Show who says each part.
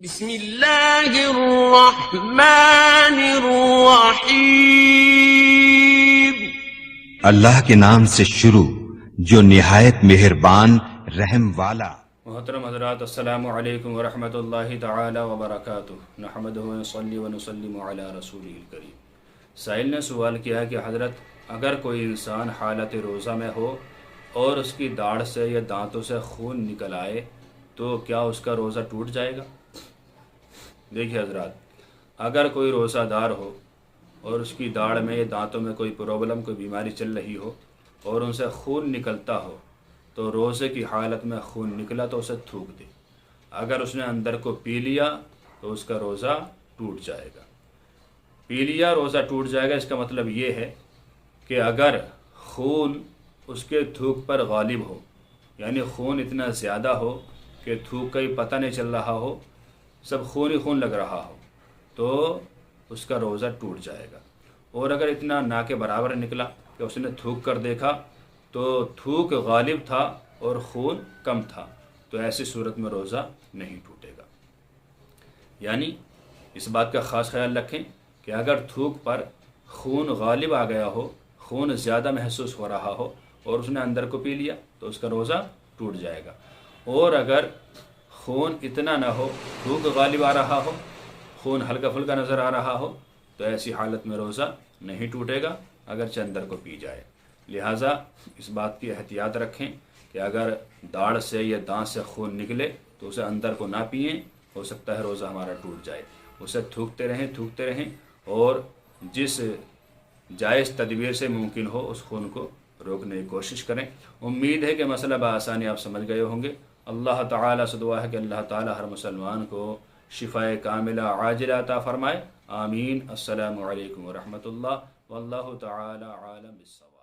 Speaker 1: بسم اللہ الرحمن الرحیم۔
Speaker 2: اللہ کے نام سے شروع جو نہایت مہربان رحم والا۔
Speaker 3: محترم حضرات، السلام علیکم ورحمۃ اللہ تعالی وبرکاتہ۔ نحمدہ ونصلی ونسلم علی رسولہ الکریم۔ سائل نے سوال کیا کہ حضرت اگر کوئی انسان حالت روزہ میں ہو اور اس کی داڑھ سے یا دانتوں سے خون نکل آئے تو کیا اس کا روزہ ٹوٹ جائے گا؟ دیکھیے حضرات، اگر کوئی روزہ دار ہو اور اس کی داڑھ میں یا دانتوں میں کوئی پرابلم، کوئی بیماری چل رہی ہو اور ان سے خون نکلتا ہو تو روزے کی حالت میں خون نکلا تو اسے تھوک دے۔ اگر اس نے اندر کو پی لیا تو اس کا روزہ ٹوٹ جائے گا۔ پی لیا روزہ ٹوٹ جائے گا، اس کا مطلب یہ ہے کہ اگر خون اس کے تھوک پر غالب ہو، یعنی خون اتنا زیادہ ہو کہ تھوک کا ہی پتہ نہیں چل رہا ہو، سب خون ہی خون لگ رہا ہو، تو اس کا روزہ ٹوٹ جائے گا۔ اور اگر اتنا نہ کے برابر نکلا کہ اس نے تھوک کر دیکھا تو تھوک غالب تھا اور خون کم تھا، تو ایسی صورت میں روزہ نہیں ٹوٹے گا۔ یعنی اس بات کا خاص خیال رکھیں کہ اگر تھوک پر خون غالب آ گیا ہو، خون زیادہ محسوس ہو رہا ہو اور اس نے اندر کو پی لیا تو اس کا روزہ ٹوٹ جائے گا۔ اور اگر خون اتنا نہ ہو، تھوک غالب آ رہا ہو، خون ہلکا پھلکا نظر آ رہا ہو، تو ایسی حالت میں روزہ نہیں ٹوٹے گا اگرچہ اندر کو پی جائے۔ لہٰذا اس بات کی احتیاط رکھیں کہ اگر داڑھ سے یا دانت سے خون نکلے تو اسے اندر کو نہ پئیں، ہو سکتا ہے روزہ ہمارا ٹوٹ جائے۔ اسے تھوکتے رہیں اور جس جائز تدبیر سے ممکن ہو اس خون کو روکنے کی کوشش کریں۔ امید ہے کہ مسئلہ بآسانی آپ سمجھ گئے ہوں گے۔ اللہ تعالیٰ سے دعا ہے کہ اللہ تعالیٰ ہر مسلمان کو شفائے کاملہ عاجلہ عطا فرمائے، آمین۔ السلام علیکم ورحمۃ اللہ، واللہ تعالیٰ عالم بالصواب۔